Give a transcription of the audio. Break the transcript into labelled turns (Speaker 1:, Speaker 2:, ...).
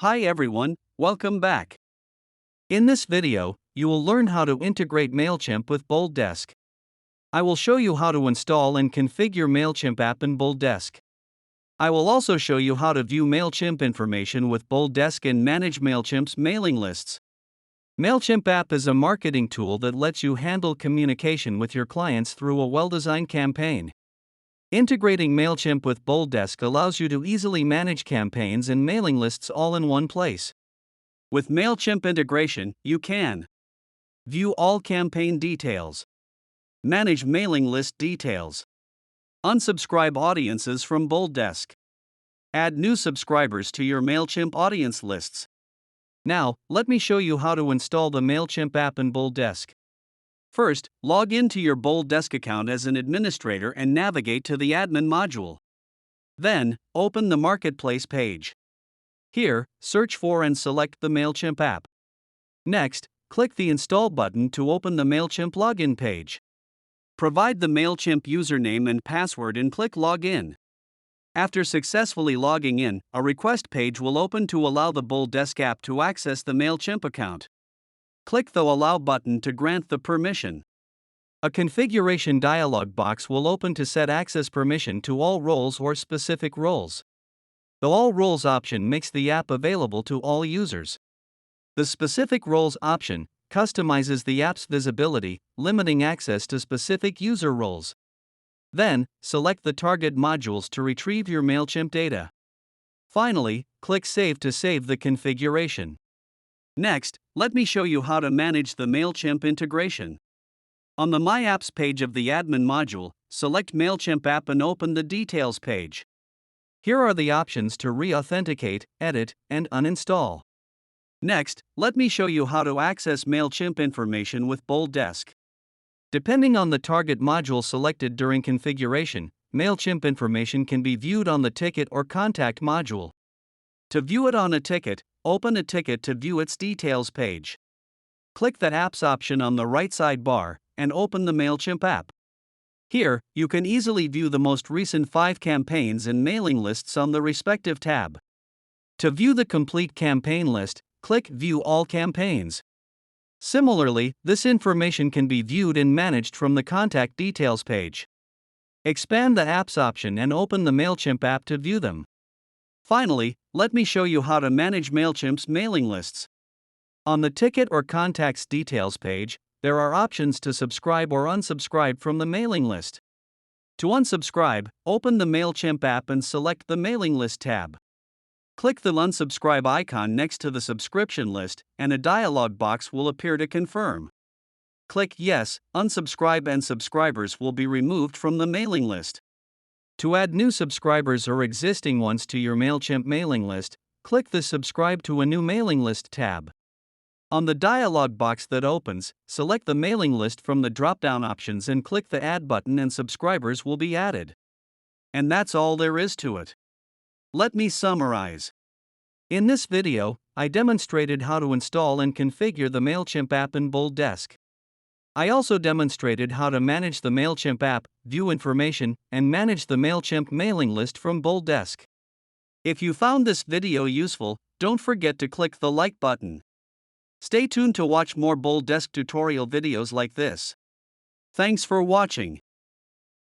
Speaker 1: Hi everyone, welcome back. In this video, you will learn how to integrate Mailchimp with BoldDesk. I will show you how to install and configure Mailchimp app in BoldDesk. I will also show you how to view Mailchimp information with BoldDesk and manage Mailchimp's mailing lists. Mailchimp app is a marketing tool that lets you handle communication with your clients through a well-designed campaign. Integrating Mailchimp with BoldDesk allows you to easily manage campaigns and mailing lists all in one place. With Mailchimp integration, you can view all campaign details, manage mailing list details, unsubscribe audiences from BoldDesk, add new subscribers to your Mailchimp audience lists. Now, let me show you how to install the Mailchimp app in BoldDesk. First, log into your BoldDesk account as an administrator and navigate to the admin module. Then, open the Marketplace page. Here, search for and select the Mailchimp app. Next, click the Install button to open the Mailchimp login page. Provide the Mailchimp username and password and click Login. After successfully logging in, a request page will open to allow the BoldDesk app to access the Mailchimp account. Click the Allow button to grant the permission. A configuration dialog box will open to set access permission to all roles or specific roles. The All Roles option makes the app available to all users. The Specific Roles option customizes the app's visibility, limiting access to specific user roles. Then, select the target modules to retrieve your Mailchimp data. Finally, click Save to save the configuration. Next, let me show you how to manage the Mailchimp integration. On the My Apps page of the admin module, select Mailchimp app and open the Details page. Here are the options to re-authenticate, edit, and uninstall. Next, let me show you how to access Mailchimp information with BoldDesk. Depending on the target module selected during configuration, Mailchimp information can be viewed on the Ticket or Contact module. To view it on a ticket, open a ticket to view its details page. Click the Apps option on the right sidebar and open the Mailchimp app. Here, you can easily view the most recent 5 campaigns and mailing lists on the respective tab. To view the complete campaign list, click View All Campaigns. Similarly, this information can be viewed and managed from the Contact Details page. Expand the Apps option and open the Mailchimp app to view them. Finally, let me show you how to manage Mailchimp's mailing lists. On the Ticket or Contacts Details page, there are options to subscribe or unsubscribe from the mailing list. To unsubscribe, open the Mailchimp app and select the Mailing List tab. Click the unsubscribe icon next to the subscription list, and a dialog box will appear to confirm. Click Yes, unsubscribe and subscribers will be removed from the mailing list. To add new subscribers or existing ones to your Mailchimp mailing list, click the Subscribe to a New Mailing List tab. On the dialog box that opens, select the mailing list from the drop-down options and click the Add button and subscribers will be added. And that's all there is to it. Let me summarize. In this video, I demonstrated how to install and configure the Mailchimp app in BoldDesk. I also demonstrated how to manage the Mailchimp app, view information, and manage the Mailchimp mailing list from BoldDesk. If you found this video useful, don't forget to click the like button. Stay tuned to watch more BoldDesk tutorial videos like this. Thanks for watching.